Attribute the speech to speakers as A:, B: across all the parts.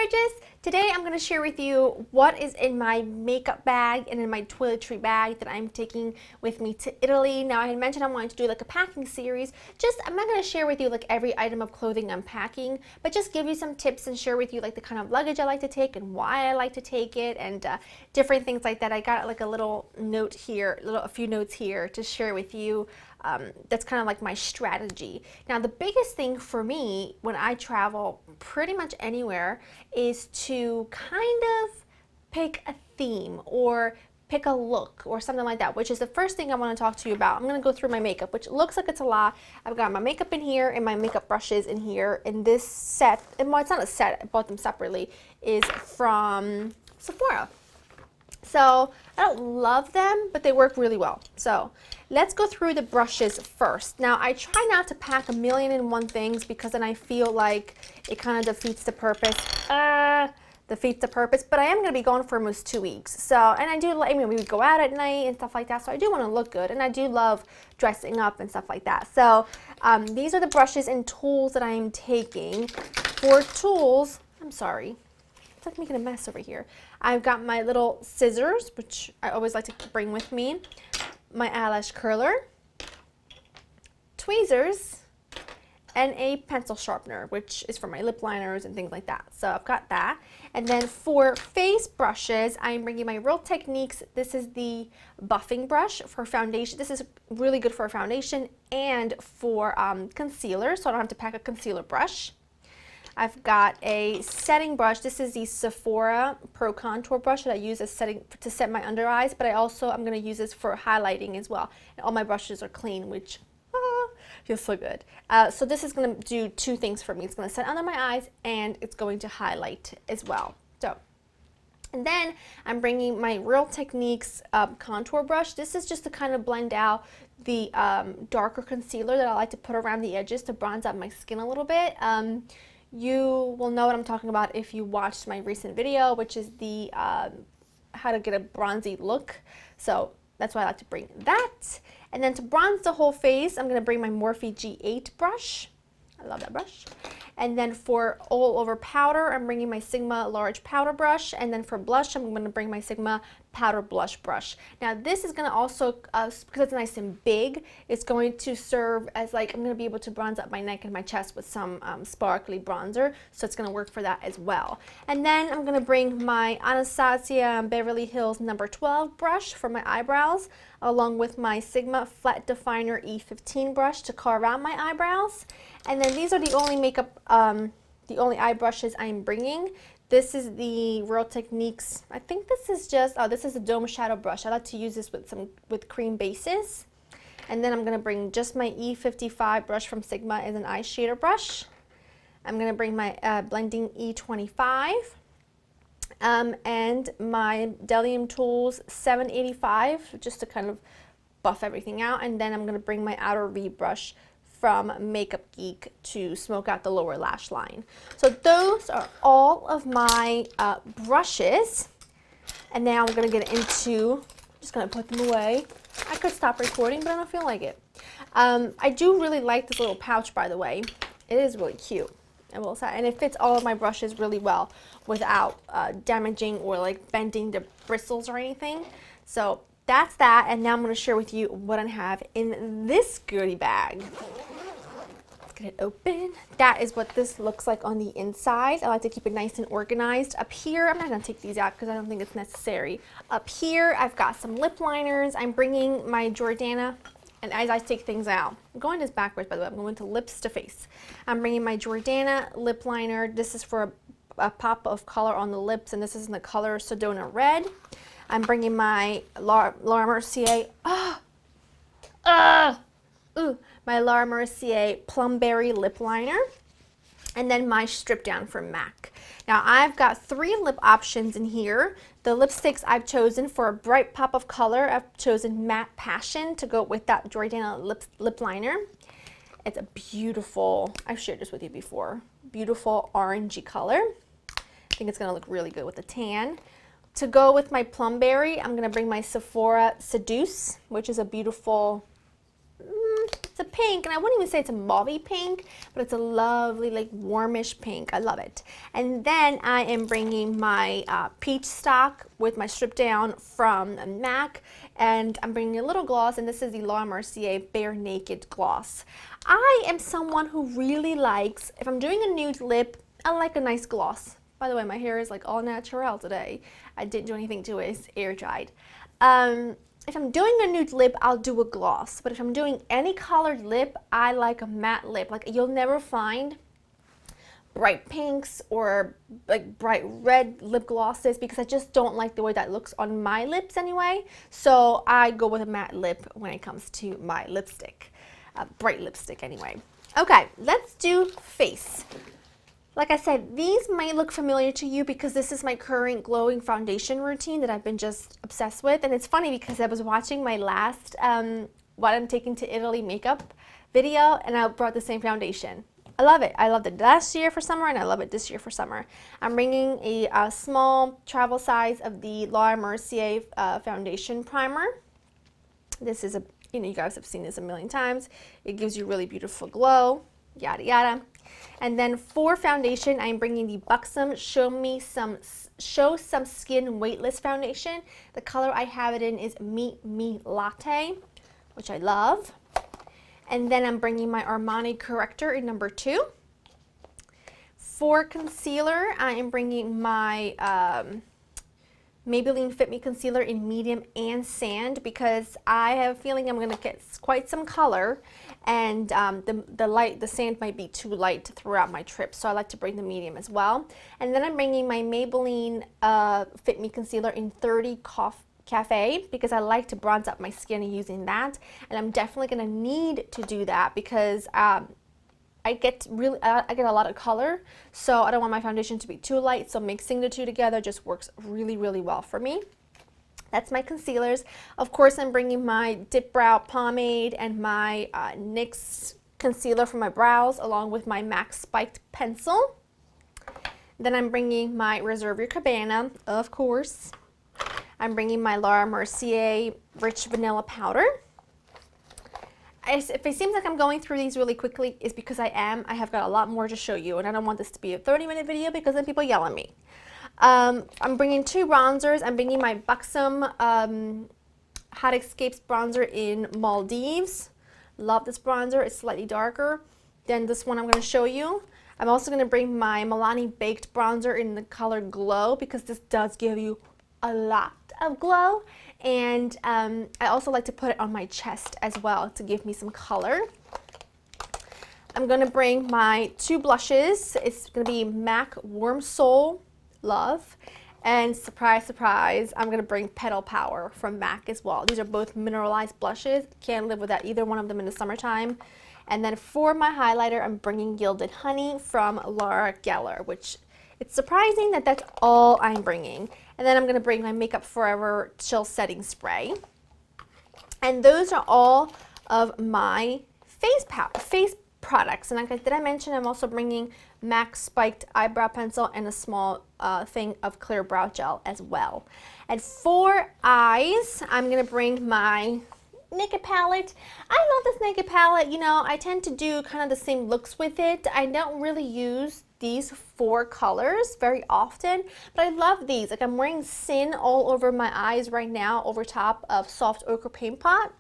A: gorgeous! Today I'm going to share with you what is in my makeup bag and in my toiletry bag that I'm taking with me to Italy. Now I had mentioned I wanted to do like a packing series. I'm not going to share with you like every item of clothing I'm packing, but just give you some tips and share with you like the kind of luggage I like to take and why I like to take it and different things like that. I got like a little note here, a few notes here to share with you. That's kind of like my strategy. Now the biggest thing for me when I travel pretty much anywhere is to kind of pick a theme or pick a look or something like that, which is the first thing I want to talk to you about. I'm going to go through my makeup, which looks like it's a lot. I've got my makeup in here and my makeup brushes in here, and this set, and well, it's not a set, I bought them separately, is from Sephora. So I don't love them, but they work really well. So let's go through the brushes first. Now I try not to pack a million and one things because then I feel like it kind of defeats the purpose. But I am going to be gone for almost 2 weeks. So, and I do, I mean, we go out at night and stuff like that. So I do want to look good, and I do love dressing up and stuff like that. So these are the brushes and tools that I am taking. For tools, I'm sorry. It's like making a mess over here. I've got my little scissors, which I always like to bring with me, my eyelash curler, tweezers, and a pencil sharpener, which is for my lip liners and things like that. So I've got that. And then for face brushes, I'm bringing my Real Techniques. This is the buffing brush for foundation. This is really good for foundation and for concealer, so I don't have to pack a concealer brush. I've got a setting brush. This is the Sephora Pro Contour brush that I use as setting to set my under eyes, but I'm going to use this for highlighting as well. And all my brushes are clean, which feels so good. So this is going to do two things for me. It's going to set under my eyes and it's going to highlight as well. So, and then I'm bringing my Real Techniques contour brush. This is just to kind of blend out the darker concealer that I like to put around the edges to bronze up my skin a little bit. You will know what I'm talking about if you watched my recent video, which is the how to get a bronzy look. So that's why I like to bring that. And then to bronze the whole face, I'm going to bring my Morphe G8 brush. I love that brush. And then for all over powder, I'm bringing my Sigma large powder brush. And then for blush, I'm going to bring my Sigma powder blush brush. Now this is going to also, because it's nice and big, it's going to serve as like, I'm going to be able to bronze up my neck and my chest with some sparkly bronzer. So it's going to work for that as well. And then I'm going to bring my Anastasia Beverly Hills number 12 brush for my eyebrows, along with my Sigma Flat Definer E15 brush to carve out my eyebrows. And then these are the only makeup, the only eye brushes I'm bringing. This is the Real Techniques. I think this is just, oh, this is a Dome Shadow brush. I like to use this with cream bases. And then I'm going to bring just my E55 brush from Sigma as an eye shader brush. I'm going to bring my blending E25. And my Delium Tools 785 just to kind of buff everything out. And then I'm going to bring my Outer V brush from Makeup Geek to smoke out the lower lash line. So those are all of my brushes. And now I'm going to get into, just going to put them away. I could stop recording, but I don't feel like it. I do really like this little pouch, by the way. It is really cute. I will say, and it fits all of my brushes really well without damaging or like bending the bristles or anything. So that's that, and now I'm going to share with you what I have in this goodie bag. Let's get it open. That is what this looks like on the inside. I like to keep it nice and organized. Up here, I'm not going to take these out because I don't think it's necessary. Up here, I've got some lip liners. I'm bringing my Jordana. And as I take things out, I'm going this backwards, by the way. I'm going to lips to face. I'm bringing my Jordana lip liner. This is for a pop of color on the lips, and this is in the color Sedona Red. I'm bringing my Laura Mercier, my Laura Mercier Plumberry lip liner. And then my Strip Down from MAC. Now I've got 3 lip options in here. The lipsticks I've chosen for a bright pop of color, I've chosen Matte Passion to go with that Jordana lip liner. It's a beautiful, I've shared this with you before, beautiful orangey color. I think it's going to look really good with the tan. To go with my Plumberry, I'm going to bring my Sephora Seduce, which is a beautiful, it's a pink, and I wouldn't even say it's a mauvey pink, but it's a lovely, like, warmish pink. I love it. And then I am bringing my peach stock with my strip down from MAC, and I'm bringing a little gloss, and this is the Laura Mercier Bare Naked Gloss. I am someone who really likes, if I'm doing a nude lip, I like a nice gloss. By the way, my hair is like all natural today. I didn't do anything to it, it's air dried. If I'm doing a nude lip, I'll do a gloss. But if I'm doing any colored lip, I like a matte lip. Like, you'll never find bright pinks or like bright red lip glosses because I just don't like the way that looks on my lips anyway. So I go with a matte lip when it comes to my lipstick, bright lipstick anyway. Okay, let's do face. Like I said, these might look familiar to you because this is my current glowing foundation routine that I've been just obsessed with. And it's funny because I was watching my last What I'm Taking to Italy makeup video, and I brought the same foundation. I love it. I loved it last year for summer, and I love it this year for summer. I'm bringing a small travel size of the Laura Mercier foundation primer. This is you guys have seen this a million times. It gives you really beautiful glow, yada yada. And then for foundation, I'm bringing the Buxom Show Some Skin Weightless Foundation. The color I have it in is Meet Me Latte, which I love. And then I'm bringing my Armani Corrector in number 2. For concealer, I am bringing my Maybelline Fit Me Concealer in medium and sand because I have a feeling I'm going to get quite some color, and the sand might be too light to throw out my trip, so I like to bring the medium as well. And then I'm bringing my Maybelline Fit Me Concealer in 30 Cafe because I like to bronze up my skin using that, and I'm definitely going to need to do that because I get a lot of color, so I don't want my foundation to be too light, so mixing the two together just works really, really well for me. That's my concealers. Of course, I'm bringing my Dip Brow Pomade and my NYX concealer for my brows, along with my MAC Spiked Pencil. Then I'm bringing my Reserve Your Cabana, of course. I'm bringing my Laura Mercier Rich Vanilla Powder. If it seems like I'm going through these really quickly, it's because I am. I have got a lot more to show you, and I don't want this to be a 30-minute video because then people yell at me. I'm bringing 2 bronzers. I'm bringing my Buxom Hot Escapes bronzer in Maldives. Love this bronzer. It's slightly darker than this one I'm going to show you. I'm also going to bring my Milani Baked bronzer in the color Glow because this does give you a lot of glow. And I also like to put it on my chest as well to give me some color. I'm going to bring my 2 blushes. It's going to be MAC Warm Soul Love, and surprise, surprise, I'm going to bring Petal Power from MAC as well. These are both mineralized blushes. Can't live without either one of them in the summertime. And then for my highlighter, I'm bringing Gilded Honey from Laura Geller, which it's surprising that that's all I'm bringing. And then I'm going to bring my Makeup Forever Chill Setting Spray. And those are all of my face products. And like did I mention, I'm also bringing MAC Spiked Eyebrow Pencil and a small thing of clear brow gel as well. And for eyes, I'm going to bring my Naked palette. I love this Naked palette. You know, I tend to do kind of the same looks with it. I don't really use these 4 colors very often, but I love these. Like, I'm wearing Sin all over my eyes right now over top of Soft Ochre Paint Pot.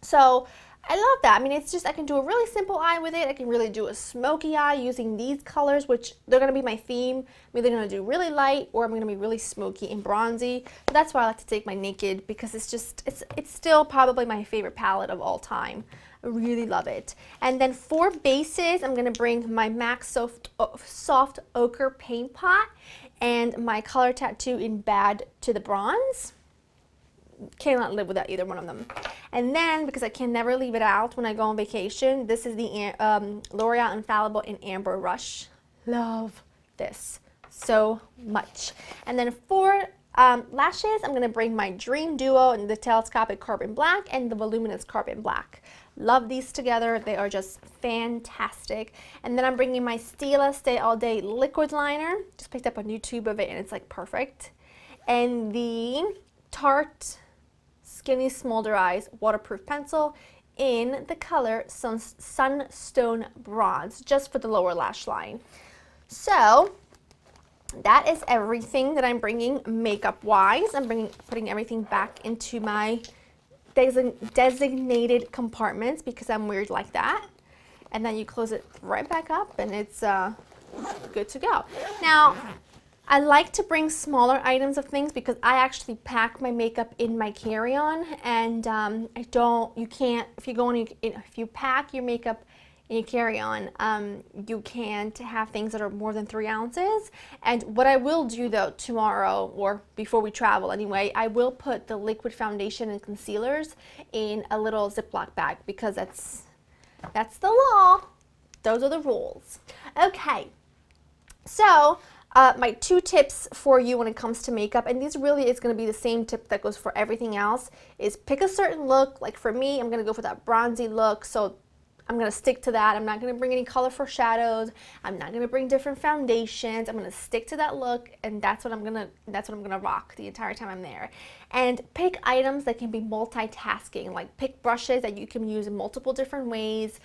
A: So I love that. I mean, it's just, I can do a really simple eye with it. I can really do a smoky eye using these colors, which they're going to be my theme. I'm either going to do really light or I'm going to be really smoky and bronzy. But that's why I like to take my Naked, because it's just, it's still probably my favorite palette of all time. I really love it. And then for bases, I'm going to bring my MAC Soft Ochre Paint Pot and my Color Tattoo in Bad to the Bronze. Cannot live without either one of them. And then, because I can never leave it out when I go on vacation, this is the L'Oreal Infallible in Amber Rush. Love this so much. And then for lashes, I'm going to bring my Dream Duo in the Telescopic Carbon Black and the Voluminous Carbon Black. Love these together. They are just fantastic. And then I'm bringing my Stila Stay All Day Liquid Liner. Just picked up a new tube of it and it's like perfect. And the Tarte Skinny Smolder Eyes Waterproof Pencil in the color Sunstone Bronze, just for the lower lash line. So that is everything that I'm bringing makeup wise. I'm putting everything back into my designated compartments because I'm weird like that. And then you close it right back up and it's good to go. Now, I like to bring smaller items of things because I actually pack my makeup in my carry-on, and if you pack your makeup in your carry-on, you can't have things that are more than 3 ounces. And what I will do though tomorrow, or before we travel anyway, I will put the liquid foundation and concealers in a little Ziploc bag because that's the law. Those are the rules. Okay, so my 2 tips for you when it comes to makeup, and this really is going to be the same tip that goes for everything else, is pick a certain look. Like for me, I'm going to go for that bronzy look, so I'm going to stick to that. I'm not going to bring any colorful shadows. I'm not going to bring different foundations. I'm going to stick to that look, and that's what I'm going to rock the entire time I'm there. And pick items that can be multitasking, like pick brushes that you can use in multiple different ways.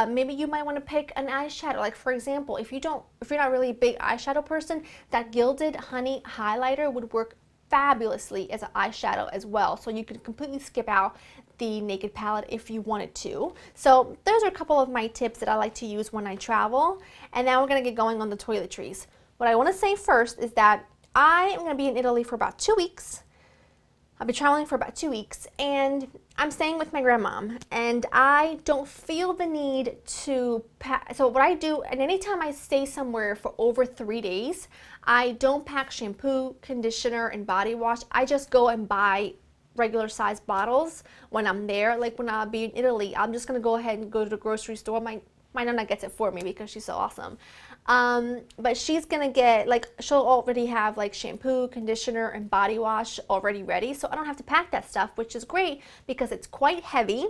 A: Maybe you might want to pick an eyeshadow. Like for example, if you're not really a big eyeshadow person, that Gilded Honey highlighter would work fabulously as an eyeshadow as well. So you can completely skip out the Naked palette if you wanted to. So those are a couple of my tips that I like to use when I travel. And now we're going to get going on the toiletries. What I want to say first is that I am going to be in Italy for about 2 weeks. I'll be traveling for about 2 weeks, and I'm staying with my grandmom, and I don't feel the need to pack. So what I do, and anytime I stay somewhere for over 3 days, I don't pack shampoo, conditioner, and body wash. I just go and buy regular size bottles when I'm there. Like when I'll be in Italy, I'm just gonna go ahead and go to the grocery store. My nana gets it for me because she's so awesome. But she's gonna get, like, she'll already have like shampoo, conditioner, and body wash already ready, so I don't have to pack that stuff, which is great because it's quite heavy.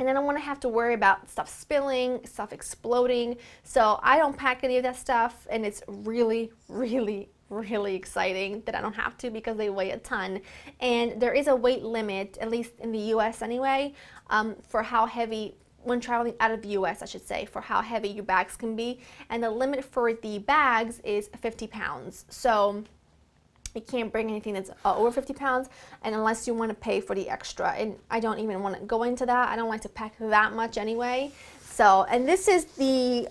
A: And I don't want to have to worry about stuff spilling, stuff exploding. So I don't pack any of that stuff, and it's really, really, really exciting that I don't have to because they weigh a ton. And there is a weight limit, at least in the US anyway, for how heavy, when traveling out of the US I should say, for how heavy your bags can be. And the limit for the bags is 50 pounds. So you can't bring anything that's over 50 pounds, and unless you want to pay for the extra. And I don't even want to go into that. I don't like to pack that much anyway. So, and this is the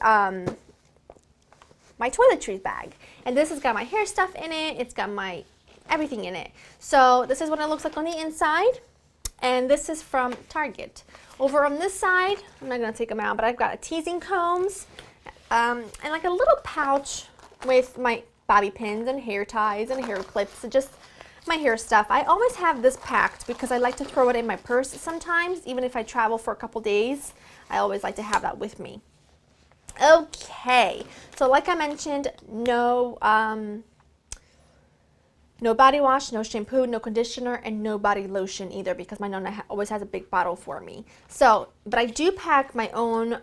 A: my toiletries bag, and this has got my hair stuff in it. It's got my everything in it. So this is what it looks like on the inside, and this is from Target. Over on this side, I'm not gonna take them out, but I've got a teasing combs and like a little pouch with my bobby pins and hair ties and hair clips and just my hair stuff. I always have this packed because I like to throw it in my purse sometimes, even if I travel for a couple days. I always like to have that with me. Okay, so like I mentioned, no body wash, no shampoo, no conditioner, and no body lotion either because my nonna always has a big bottle for me. So, but I do pack my own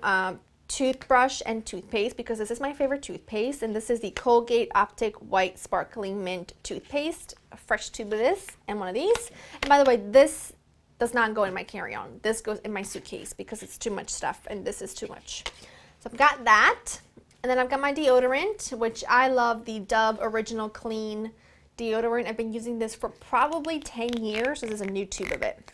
A: toothbrush and toothpaste because this is my favorite toothpaste, and this is the Colgate Optic White Sparkling Mint toothpaste. A fresh tube of this and one of these. And by the way, this does not go in my carry-on. This goes in my suitcase because it's too much stuff, and this is too much. So I've got that, and then I've got my deodorant, which I love, the Dove Original Clean deodorant. I've been using this for probably 10 years. This is a new tube of it.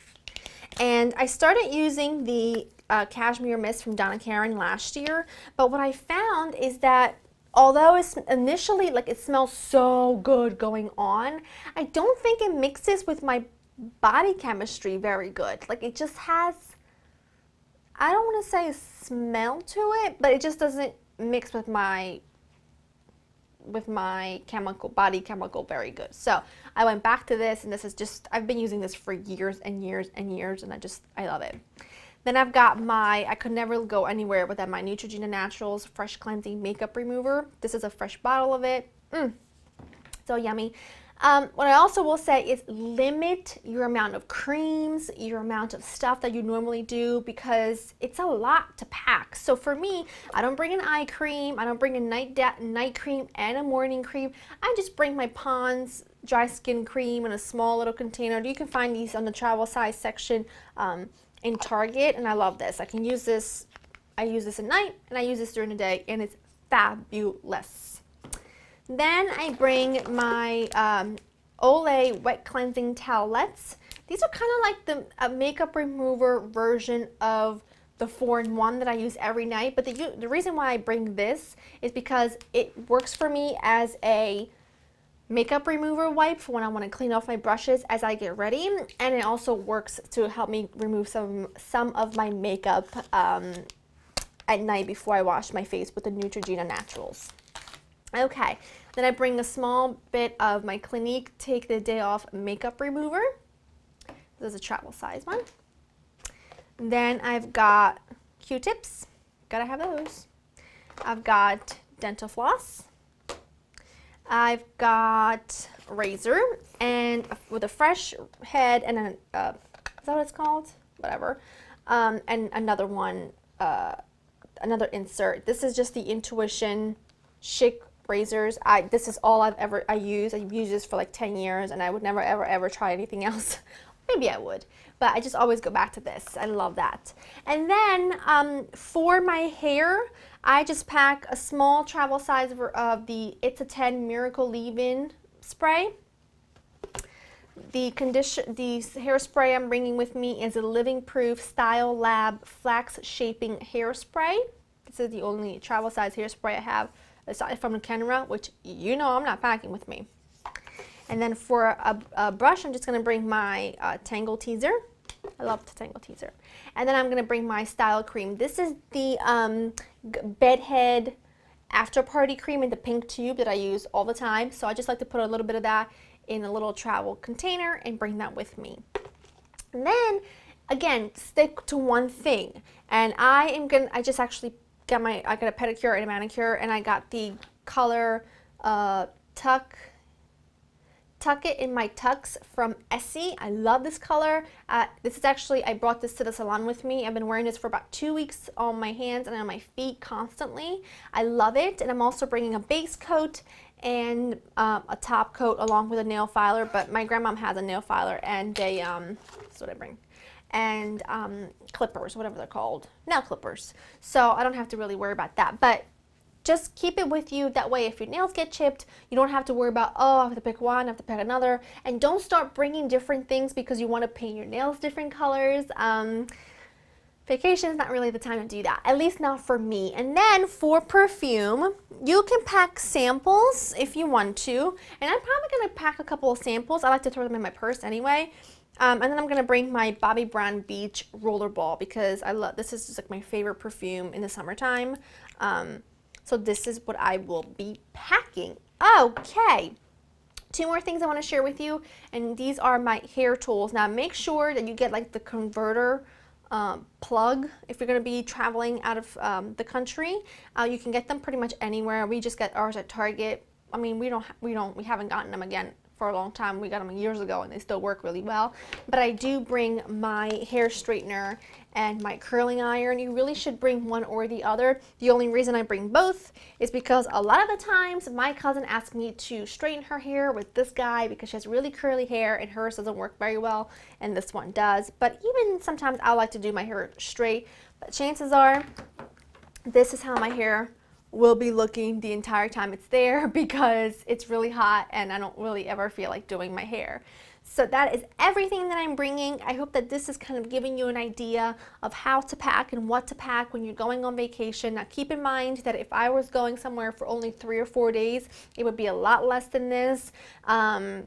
A: And I started using the Cashmere Mist from Donna Karan last year, but what I found is that although it's initially, like, it smells so good going on, I don't think it mixes with my body chemistry very good. Like, it just has, I don't want to say a smell to it, but it just doesn't mix with my body chemical very good. So I went back to this, and this is just, I've been using this for years and years and years, and I love it. Then I've got I could never go anywhere without my Neutrogena Naturals Fresh Cleansing Makeup Remover. This is a fresh bottle of it. So yummy. What I also will say is limit your amount of creams, your amount of stuff that you normally do, because it's a lot to pack. So for me, I don't bring an eye cream, I don't bring a night cream and a morning cream. I just bring my Pond's dry skin cream in a small little container. You can find these on the travel size section in Target, and I love this. I can use this, I use this at night, and I use this during the day, and it's fabulous. Then I bring my Olay wet cleansing towelettes. These are kind of like the makeup remover version of the 4-in-1 that I use every night, but the reason why I bring this is because it works for me as a makeup remover wipe for when I want to clean off my brushes as I get ready, and it also works to help me remove some of my makeup at night before I wash my face with the Neutrogena Naturals. Okay, then I bring a small bit of my Clinique Take the Day Off makeup remover. This is a travel size one. Then I've got Q-tips, gotta have those. I've got dental floss. I've got razor, and with a fresh head and a, is that what it's called? Whatever. And another one, another insert. This is just the Intuition Chic razors. This is all I've used. I've used this for like 10 years, and I would never ever try anything else. Maybe I would, but I just always go back to this. I love that. And then for my hair, I just pack a small travel size of the It's a 10 Miracle Leave-In spray. The hairspray I'm bringing with me is a Living Proof Style Lab Flax Shaping Hairspray. This is the only travel size hairspray I have aside from the Kenra, which you know I'm not packing with me. And then for a brush, I'm just going to bring my Tangle Teaser. I love the Tangle Teaser. And then I'm going to bring my Style Cream. This is the Bedhead After Party Cream in the pink tube that I use all the time. So I just like to put a little bit of that in a little travel container and bring that with me. And then, again, stick to one thing. And I just actually got I got a pedicure and a manicure, and I got the color Tuck It in My Tucks from Essie. I love this color. This is actually, I brought this to the salon with me. I've been wearing this for about 2 weeks on my hands and on my feet constantly. I love it. And I'm also bringing a base coat and a top coat along with a nail filer, but my grandmom has a nail filer and a, that's what I bring, and clippers, whatever they're called, nail clippers. So I don't have to really worry about that. But just keep it with you. That way, if your nails get chipped, you don't have to worry about, oh, I have to pick one, I have to pick another. And don't start bringing different things because you want to paint your nails different colors. Vacation is not really the time to do that, at least not for me. And then for perfume, you can pack samples if you want to. And I'm probably going to pack a couple of samples. I like to throw them in my purse anyway. And then I'm going to bring my Bobbi Brown Beach Rollerball because I love, this is just like my favorite perfume in the summertime. So this is what I will be packing. Okay, 2 more things I want to share with you, and these are my hair tools. Now make sure that you get like the converter plug if you're going to be traveling out of the country. You can get them pretty much anywhere. We just get ours at Target. I mean, we haven't gotten them again for a long time. We got them years ago and they still work really well. But I do bring my hair straightener and my curling iron. You really should bring one or the other. The only reason I bring both is because a lot of the times my cousin asks me to straighten her hair with this guy because she has really curly hair and hers doesn't work very well and this one does. But even sometimes I like to do my hair straight, but chances are this is how my hair will be looking the entire time it's there because it's really hot and I don't really ever feel like doing my hair. So that is everything that I'm bringing. I hope that this is kind of giving you an idea of how to pack and what to pack when you're going on vacation. Now keep in mind that if I was going somewhere for only 3 or 4 days, it would be a lot less than this. But I'm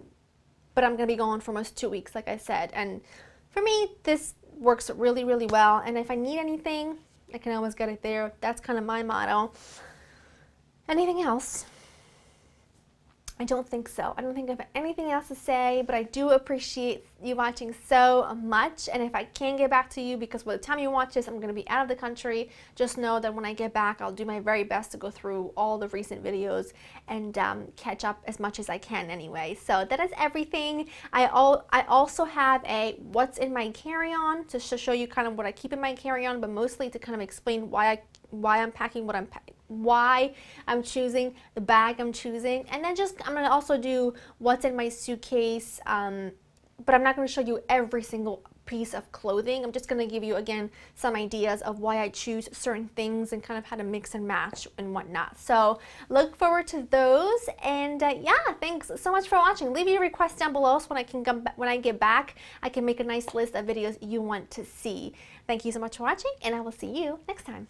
A: going to be going for almost 2 weeks, like I said. And for me, this works really, really well. And if I need anything, I can always get it there. That's kind of my motto. Anything else? I don't think so. I don't think I have anything else to say, but I do appreciate you watching so much. And if I can get back to you, because by the time you watch this, I'm going to be out of the country, just know that when I get back, I'll do my very best to go through all the recent videos and catch up as much as I can anyway. So that is everything. I also have a what's in my carry-on to show you kind of what I keep in my carry-on, but mostly to kind of explain why I'm packing what I'm packing, why I'm choosing the bag I'm choosing, and then I'm going to also do what's in my suitcase, but I'm not going to show you every single piece of clothing. I'm just going to give you again some ideas of why I choose certain things and kind of how to mix and match and whatnot. So look forward to those, and yeah, thanks so much for watching. Leave your requests down below so when I get back I can make a nice list of videos you want to see. Thank you so much for watching, and I will see you next time.